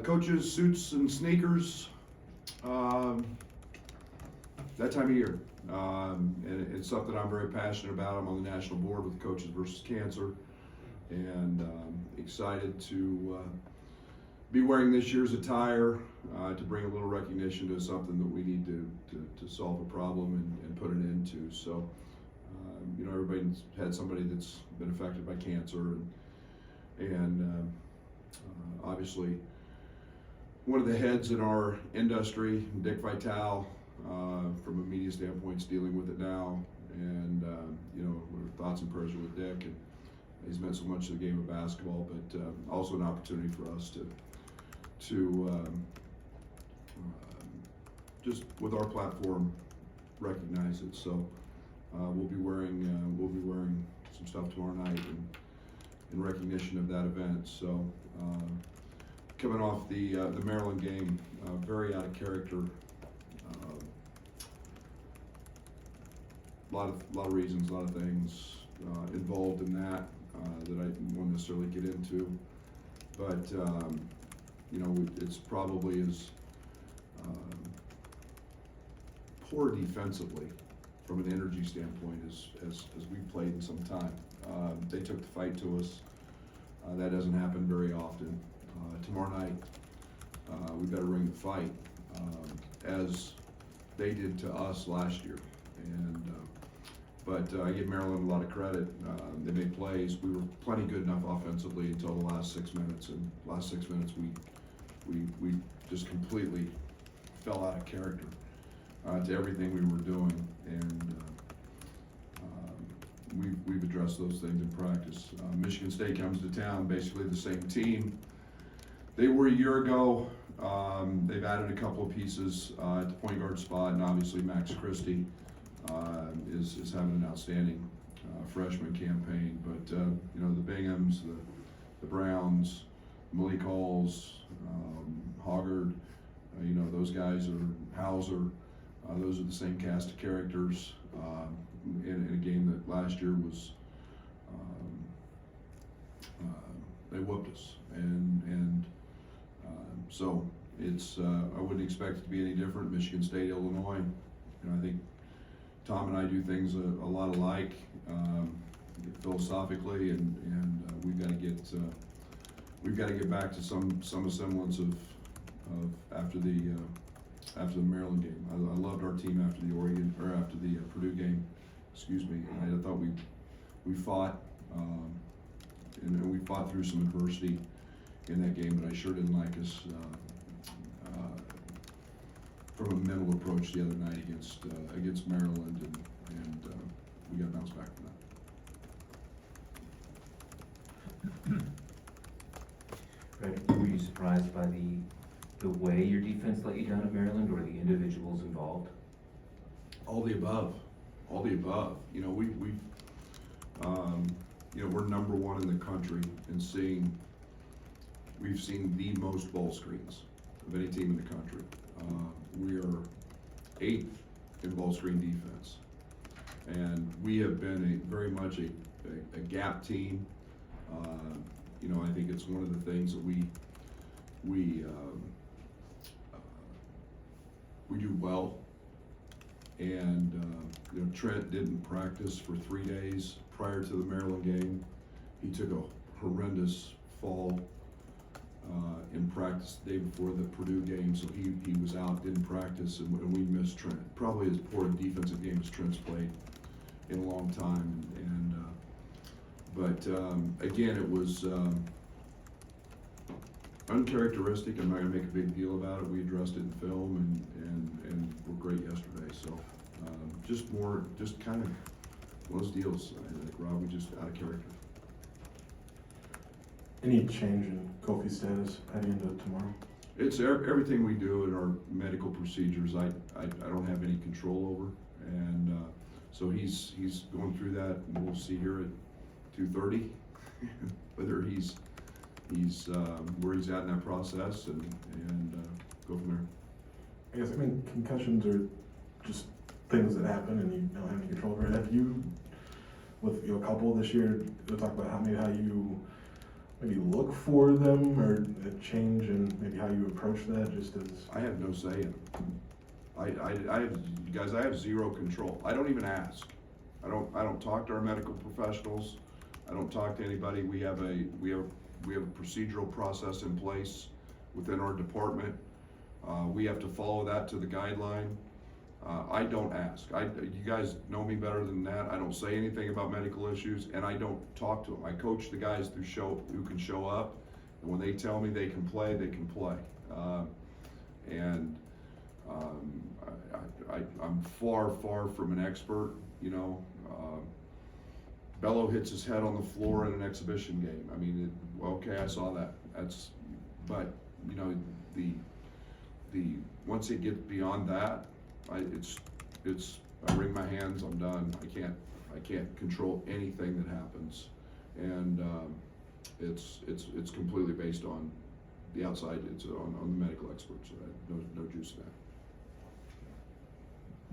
Coaches, suits and sneakers, that time of year. And it's something I'm very passionate about. I'm on the national board with Coaches versus Cancer, and excited to be wearing this year's attire to bring a little recognition to something that we need to solve a problem and put an end to. So, you know, everybody's had somebody that's been affected by cancer, and obviously one of the heads in our industry, Dick Vitale, from a media standpoint, is dealing with it now, and you know, our thoughts and prayers are with Dick, and he's meant so much to the game of basketball, but also an opportunity for us to just with our platform recognize it. So we'll be wearing some stuff tomorrow night in recognition of that event. So coming off the Maryland game, very out of character. A lot of reasons, a lot of things involved in that that I won't necessarily get into, but you know, it's probably as poor defensively from an energy standpoint as we've played in some time. They took the fight to us. That doesn't happen very often. Tomorrow night, we've got to ring the fight as they did to us last year. And but I give Maryland a lot of credit. They made plays. We were plenty good enough offensively until the last 6 minutes. And last 6 minutes, we just completely fell out of character to everything we were doing. And we've addressed those things in practice. Michigan State comes to town, basically the same team they were a year ago. They've added a couple of pieces at the point guard spot, and obviously Max Christie is having an outstanding freshman campaign. But you know, the Binghams, the Browns, Malik Halls, Hoggard, you know, those guys are Hauser. Those are the same cast of characters in a game that last year was they whooped us, and so it's I wouldn't expect it to be any different. Michigan State, Illinois, you know, I think Tom and I do things a lot alike philosophically, and we've got to get back to some semblance of after the Maryland game. I loved our team after the Oregon or after the Purdue game. Excuse me. I thought we fought and we fought through some adversity in that game, but I sure didn't like us from a mental approach the other night against Maryland, and we got to bounce back from that. Right. Were you surprised by the way your defense let you down at Maryland, or the individuals involved? All the above. All the above. You know, you know, we're number one in the country in we've seen the most ball screens of any team in the country. We are 8th in ball screen defense, and we have been very much a gap team. You know, I think it's one of the things that we do well. And you know, Trent didn't practice for 3 days prior to the Maryland game. He took a horrendous fall in practice the day before the Purdue game, so he was out, didn't practice, and we missed Trent. Probably as poor a defensive game as Trent's played in a long time. But again, it was uncharacteristic. I'm not going to make a big deal about it. We addressed it in film, and were great yesterday. So just kind of one of those deals. I think Rob, we just out of character. Any change in Kofi's status heading into tomorrow? It's everything we do in our medical procedures. I don't have any control over, and so he's going through that, and we'll see here at 2:30 whether he's where he's at in that process, and go from there. I guess, I mean, concussions are just things that happen and you don't have any control over it. Have you, with a couple this year, you'll talk about how you maybe look for them or a change in maybe how you approach that, just as? I have no say in it. I have, guys, I have zero control. I don't even ask. I don't talk to our medical professionals. I don't talk to anybody. We have a procedural process in place within our department. We have to follow that to the guideline. I don't ask. You guys know me better than that. I don't say anything about medical issues, and I don't talk to them. I coach the guys who can show up, and when they tell me they can play, they can play. I'm far from an expert, you know. Bello hits his head on the floor in an exhibition game. I mean, okay, I saw that. But you know, the once it gets beyond that, I wring my hands. I'm done. I can't control anything that happens, and it's completely based on the outside. It's on the medical experts. No juice in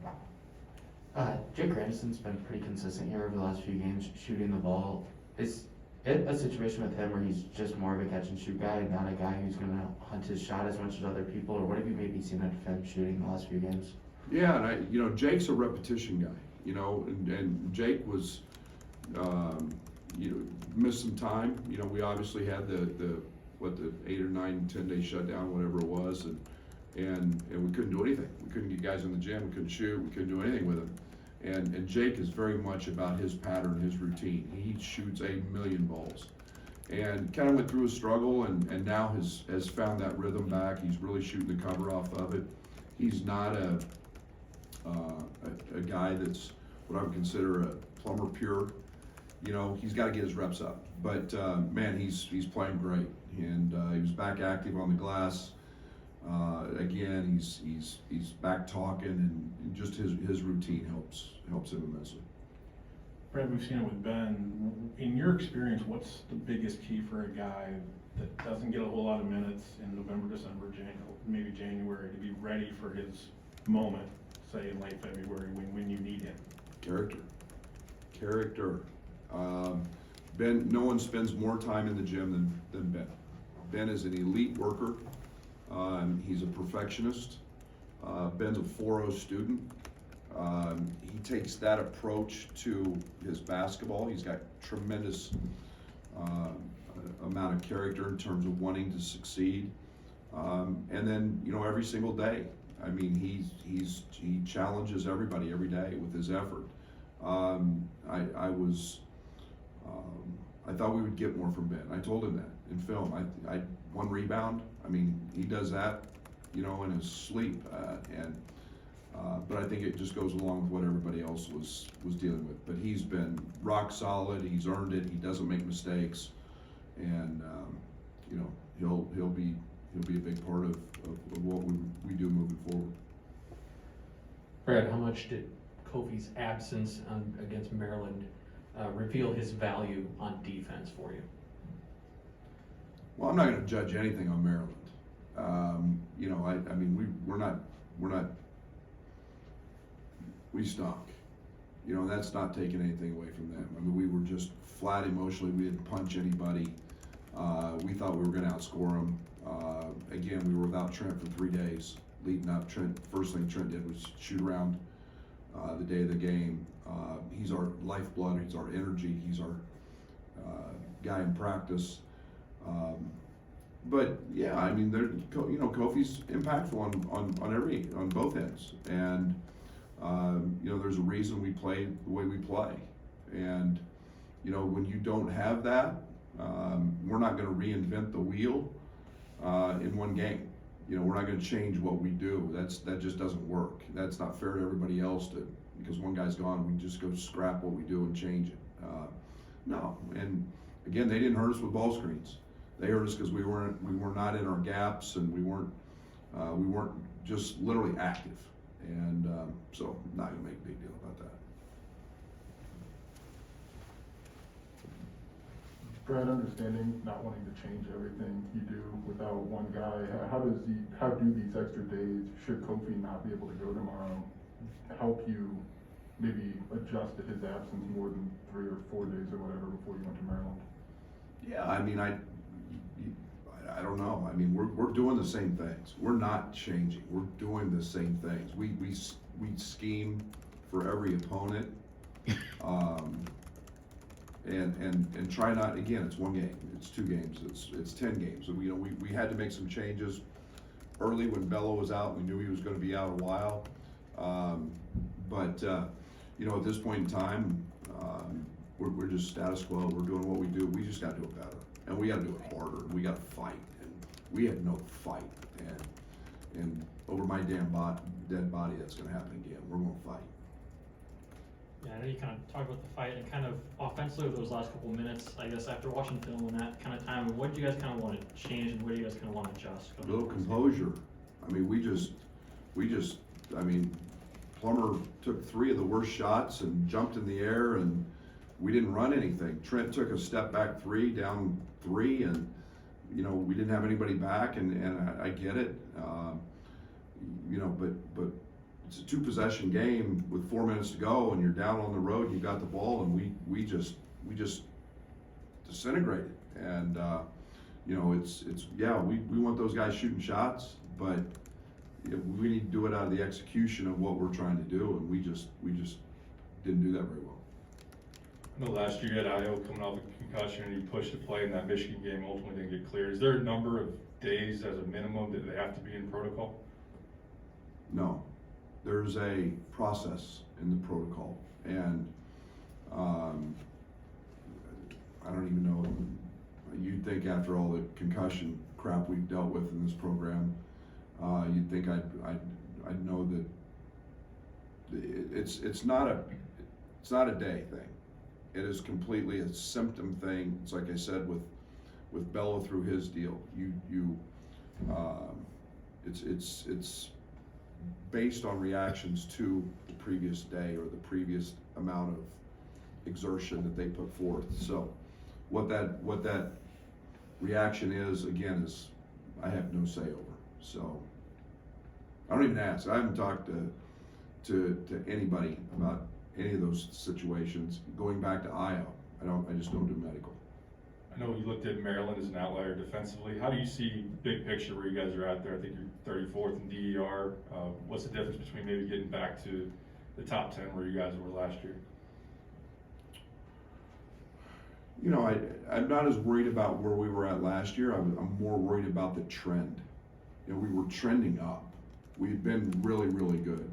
that. Jake Grandison's been pretty consistent here over the last few games, shooting the ball. Is it a situation with him where he's just more of a catch and shoot guy, not a guy who's going to hunt his shot as much as other people, or what have you maybe seen of him shooting the last few games? Yeah, and Jake's a repetition guy, you know, and Jake was, missed some time. You know, we obviously had the 8 or 9, 10 day shutdown, whatever it was, and we couldn't do anything. We couldn't get guys in the gym. We couldn't shoot. We couldn't do anything with him. And Jake is very much about his pattern, his routine. He shoots 1 million balls, and kind of went through a struggle, and now has found that rhythm back. He's really shooting the cover off of it. He's not a guy that's what I would consider a plumber pure. You know, he's got to get his reps up. But man, he's playing great, and he was back active on the glass. Again, he's back talking, and just his routine helps him immensely. Brad, we've seen it with Ben. In your experience, what's the biggest key for a guy that doesn't get a whole lot of minutes in November, December, maybe January, to be ready for his moment, say in late February when you need him? Character. Ben, no one spends more time in the gym than Ben. Ben is an elite worker. He's a perfectionist. Ben's a 4.0 student. He takes that approach to his basketball. He's got tremendous amount of character in terms of wanting to succeed. And then, you know, every single day, I mean, he challenges everybody every day with his effort. I thought we would get more from Ben. I told him that in film. I 1 rebound. I mean, he does that, you know, in his sleep. But I think it just goes along with what everybody else was dealing with. But he's been rock solid. He's earned it. He doesn't make mistakes, and you know, he'll be a big part of what we do moving forward. Brad, how much did Kofi's absence against Maryland reveal his value on defense for you? Well, I'm not going to judge anything on Maryland. You know, I mean, we stunk. You know, that's not taking anything away from them. I mean, we were just flat emotionally. We didn't punch anybody. We thought we were going to outscore them. Again, we were without Trent for 3 days leading up. First thing Trent did was shoot around the day of the game. He's our lifeblood. He's our energy. He's our guy in practice. But yeah, I mean, you know, Kofi's impactful on both ends, and you know, there's a reason we play the way we play, and you know, when you don't have that, we're not going to reinvent the wheel in one game. You know, we're not going to change what we do. That just doesn't work. That's not fair to everybody else because one guy's gone, we just go scrap what we do and change it. No, and again, they didn't hurt us with ball screens. They hurt us because we were not in our gaps, and we weren't just literally active. And so I'm not gonna make a big deal about that. Brad, understanding not wanting to change everything you do without one guy, how do these extra days, should Kofi not be able to go tomorrow, help you maybe adjust to his absence more than 3 or 4 days or whatever before you went to Maryland? Yeah, I mean, I don't know. I mean, we're doing the same things. We're not changing. We're doing the same things. We scheme for every opponent, and try not. Again, it's one game. It's 2 games. It's 10 games. So we had to make some changes early when Bello was out. We knew he was going to be out a while, but at this point in time, we're just status quo. We're doing what we do. We just got to do it better, and we got to do it harder. We got to fight, and we had no fight, and over my dead body, that's going to happen again. We're going to fight. Yeah, I know you kind of talked about the fight and kind of offensively those last couple of minutes, I guess, after watching film and that kind of time, what do you guys kind of want to change and what do you guys kind of want to adjust? A little composure. I mean, Plummer took 3 of the worst shots and jumped in the air, and we didn't run anything. Trent took a step back 3, down 3, and, we didn't have anybody back, and I get it. But it's a 2-possession game with 4 minutes to go, and you're down on the road, and you got the ball, and we just disintegrated. And, we want those guys shooting shots, but we need to do it out of the execution of what we're trying to do, and we just didn't do that very well. I know last year you had Io coming off a concussion and he pushed the play in that Michigan game, ultimately didn't get cleared. Is there a number of days as a minimum that they have to be in protocol? No, there's a process in the protocol, and I don't even know. You'd think after all the concussion crap we've dealt with in this program, you'd think I'd know that it's not a day thing. It is completely a symptom thing. It's like I said with Bello through his deal. It's based on reactions to the previous day or the previous amount of exertion that they put forth. So what that reaction is, again, is I have no say over. So I don't even ask. I haven't talked to anybody about any of those situations. Going back to Io, I just don't do medical. I know you looked at Maryland as an outlier defensively. How do you see big picture where you guys are out there? I think you're 34th in DER. What's the difference between maybe getting back to the top 10 where you guys were last year? I'm not as worried about where we were at last year. I'm more worried about the trend. We were trending up. We've been really, really good.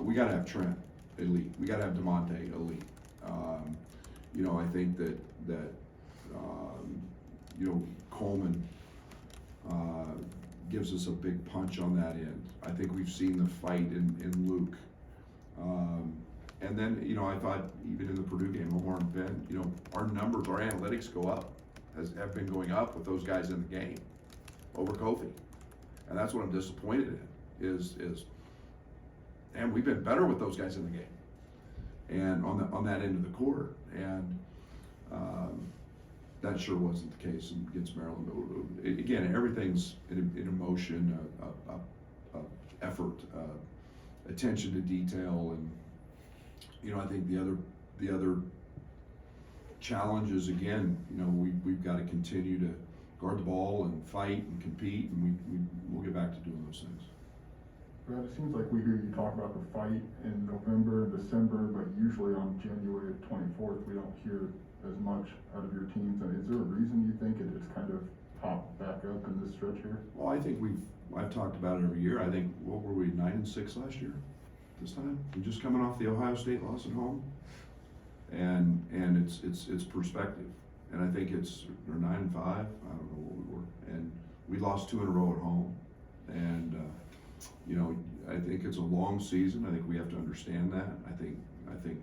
We got to have Trent elite. We got to have DeMonte elite. I think that Coleman gives us a big punch on that end. I think we've seen the fight in Luke. And then, I thought even in the Purdue game, Omar and Ben, our numbers, our analytics go up, have been going up with those guys in the game over Kofi. And that's what I'm disappointed in, is and we've been better with those guys in the game and on that end of the court. And that sure wasn't the case against Maryland. Again, everything's in emotion, effort, attention to detail, and I think the other challenge is, again, we've got to continue to guard the ball and fight and compete, and we'll get back to doing those things. Brad, it seems like we hear you talk about the fight in November, December, but usually on January 24th, we don't hear as much out of your teams. And is there a reason you think it's kind of popped back up in this stretch here? Well, I think I've talked about it every year. I think, what were we, 9-6 last year this time? We're just coming off the Ohio State loss at home. And it's perspective. And I think we're 9-5, I don't know what we were. And we lost 2 in a row at home. And, I think it's a long season. I think we have to understand that. I think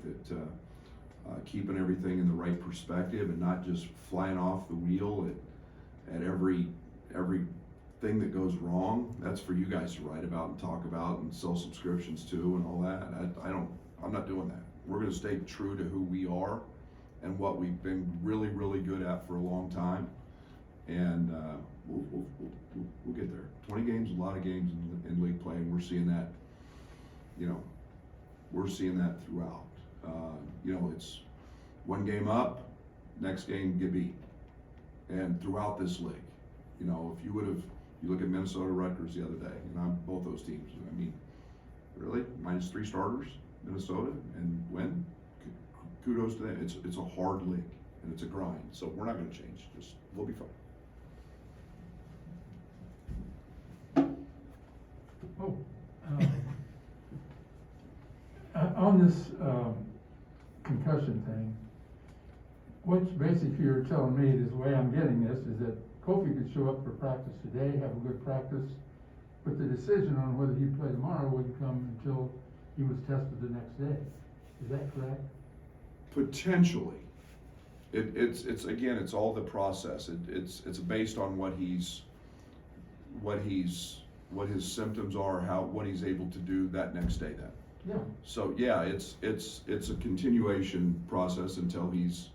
that keeping everything in the right perspective and not just flying off the wheel at every thing that goes wrong, that's for you guys to write about and talk about and sell subscriptions to and all that. I'm not doing that. We're going to stay true to who we are and what we've been really, really good at for a long time. And we'll get there. 20 games, a lot of games in league play, and we're seeing that. We're seeing that throughout. It's one game up, next game get beat, and throughout this league. You know, if you look at Minnesota Rutgers the other day, and I'm both those teams, I mean, really, -3 starters, Minnesota, and win? Kudos to them. It's a hard league, and it's a grind, so we're not gonna change, we'll be fine. Oh, on this, concussion thing, what's basically you're telling me is the way I'm getting this is that Kofi could show up for practice today, have a good practice, but the decision on whether he'd play tomorrow wouldn't come until he was tested the next day. Is that correct? Potentially. It's again, it's all the process. It's based on what his symptoms are, what he's able to do that next day then. Yeah. So yeah, it's a continuation process until he's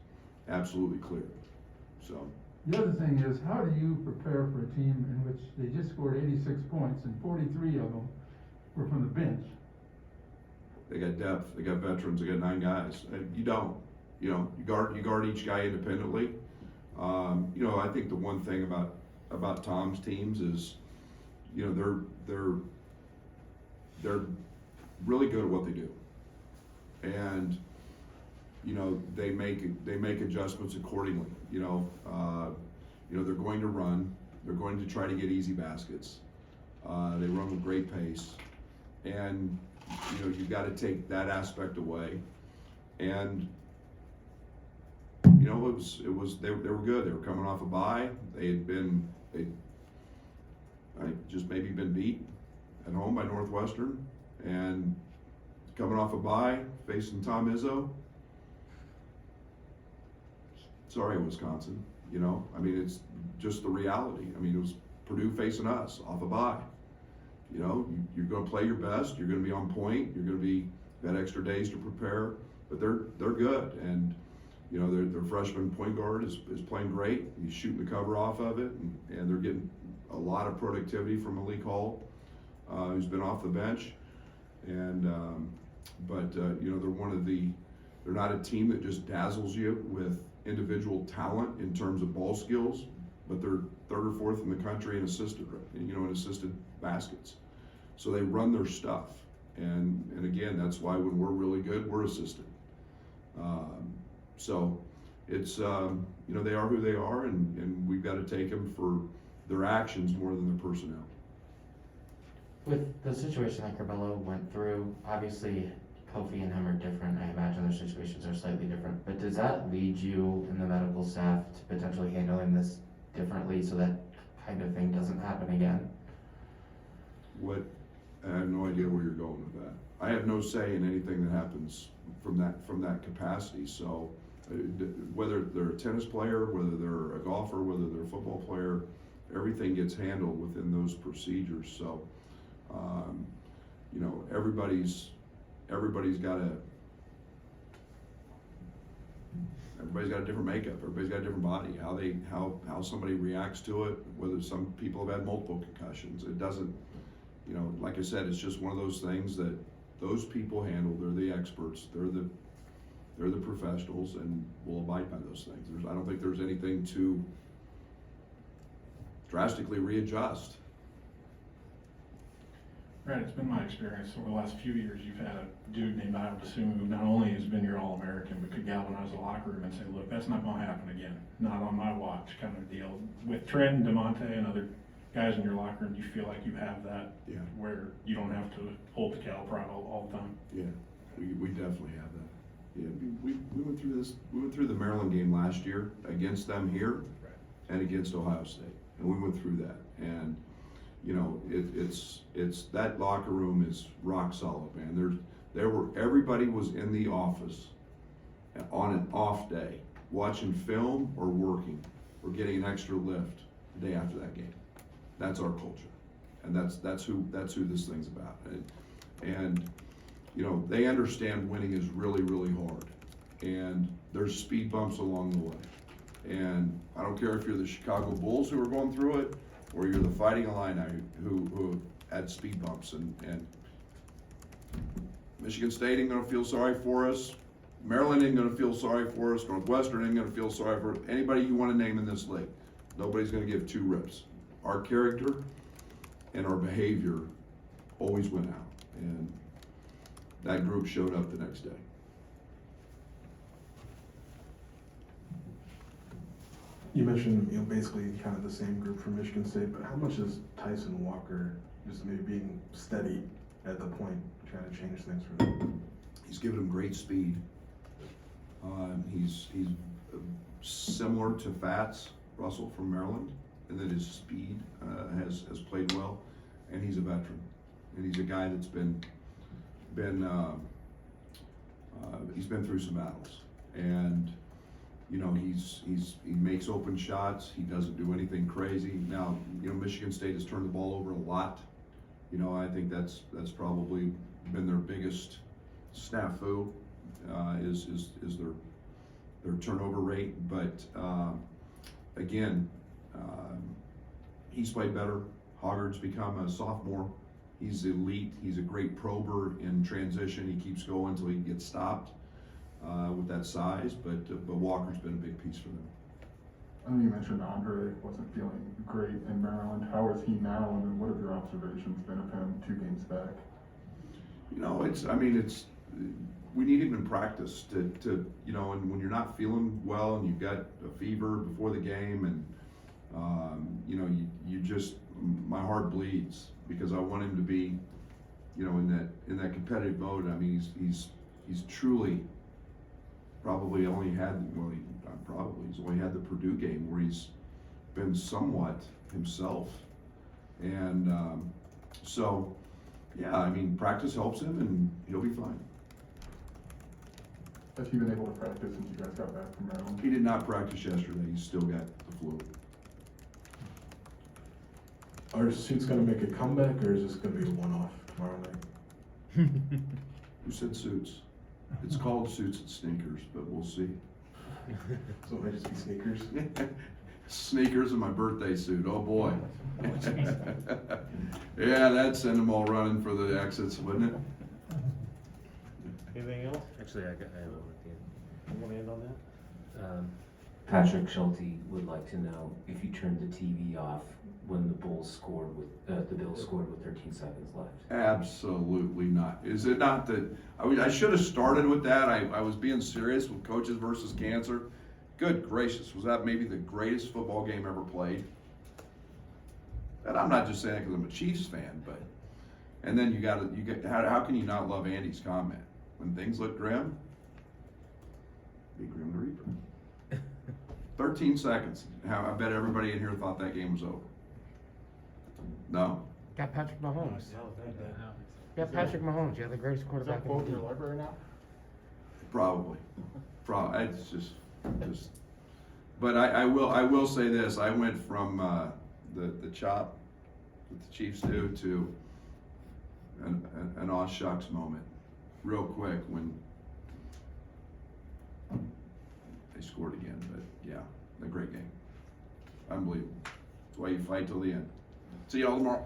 absolutely clear. So The other thing is, how do you prepare for a team in which they just scored 86 points and 43 of them were from the bench? they got depth, they got veterans, they got 9 guys. You don't, you know, you guard each guy independently. You know, I think the one thing about Tom's teams is, you know, they're really good at what they do, and you know they make adjustments accordingly. You know, they're going to run, they're going to try to get easy baskets. They run with great pace, and you know you've got to take that aspect away. And you know it was they were good. They were coming off a bye. They just maybe been beat at home by Northwestern, and coming off a bye, facing Tom Izzo. Sorry, Wisconsin. You know, I mean, it's just the reality. I mean, it was Purdue facing us off a bye. You know, you're going to play your best. You're going to be on point. You're going to be got extra days to prepare. But they're good, and you know their freshman point guard is playing great. He's shooting the cover off of it, and they're getting a lot of productivity from Malik Hall, who's been off the bench. And but you know they're not a team that just dazzles you with individual talent in terms of ball skills, but they're 3rd or 4th in the country in assisted baskets. So they run their stuff, and again, that's why when we're really good, we're assisted. So it's you know they are who they are, and we've got to take them for their actions more than their personnel. With the situation that Corbello went through, obviously Kofi and him are different. I imagine their situations are slightly different. But does that lead you and the medical staff to potentially handling this differently so that kind of thing doesn't happen again? I have no idea where you're going with that. I have no say in anything that happens from that capacity. So whether they're a tennis player, whether they're a golfer, whether they're a football player, everything gets handled within those procedures. So you know, everybody's got a different makeup. Everybody's got a different body. How somebody reacts to it. Whether some people have had multiple concussions, it doesn't. You know, like I said, it's just one of those things that those people handle. They're the experts. They're the professionals, and will abide by those things. I don't think there's anything to drastically readjust. Right, it's been my experience over the last few years, you've had a dude named Iowa Basuma who not only has been your All-American, but could galvanize the locker room and say, look, that's not gonna happen again, not on my watch kind of deal. With Trent, DeMonte, and other guys in your locker room, do you feel like you have that? Yeah. Where you don't have to hold the cattle prod all the time? Yeah, we definitely have that. Yeah, we went through this. We went through the Maryland game last year against them here, and against Ohio State, and we went through that. And you know, it's that locker room is rock solid, man. Everybody was in the office on an off day, watching film or working, or getting an extra lift the day after that game. That's our culture, and that's who this thing's about. And you know, they understand winning is really, really hard, and there's speed bumps along the way. And I don't care if you're the Chicago Bulls who are going through it, or you're the Fighting Illini who had speed bumps. And Michigan State ain't gonna feel sorry for us. Maryland ain't gonna feel sorry for us. Northwestern ain't gonna feel sorry for anybody you wanna name in this league. Nobody's gonna give 2 rips. our character and our behavior always went out, and that group showed up the next day. You mentioned, basically kind of the same group from Michigan State, but how much is Tyson Walker just maybe being steady at the point, trying to change things for them? He's given him great speed. He's similar to Fats Russell from Maryland, and that his speed has played well, and he's a veteran, and he's a guy that's he's been through some battles, and he makes open shots. He doesn't do anything crazy. Now, Michigan State has turned the ball over a lot. I think that's probably been their biggest snafu, is their turnover rate. But again, he's played better. Hoggard's become a sophomore. He's elite. He's a great prober in transition. He keeps going until he gets stopped with that size. But Walker's been a big piece for them. I know you mentioned Andre wasn't feeling great in Maryland. How is he now, and then what have your observations been of him 2 games back? We need him in practice to and when you're not feeling well and you've got a fever before the game, and you just, my heart bleeds because I want him to be, in that competitive mode. I mean, he's truly probably only had, he's only had the Purdue game where he's been somewhat himself, and so yeah, I mean, practice helps him and he'll be fine. Has he been able to practice since you guys got back from Maryland? He did not practice yesterday. He's still got the flu. Are suits gonna make a comeback, or is this gonna be a one-off tomorrow night? Who said suits? It's called Suits and Sneakers, but we'll see. So it might just be sneakers? Sneakers and my birthday suit, oh boy. Yeah, that'd send them all running for the exits, wouldn't it? Anything else? Actually, I have one at the end. You wanna end on that? Patrick Schulte would like to know if you turned the TV off when the Bills scored with 13 seconds left. Absolutely not. Is it not that, I should have started with that. I was being serious with Coaches versus Cancer. Good gracious, was that maybe the greatest football game ever played? And I'm not just saying it because I'm a Chiefs fan, but, and then how can you not love Andy's comment? When things look grim, be grim to reaper. 13 seconds. I bet everybody in here thought that game was over. No? Got Patrick Mahomes. Yeah, Patrick Mahomes. You're the greatest Is quarterback that quote in your library now? Probably. It's just. But I will say this. I went from the chop that the Chiefs do to an aw shucks moment real quick when they scored again. But yeah, a great game. Unbelievable. That's why you fight till the end. See y'all tomorrow.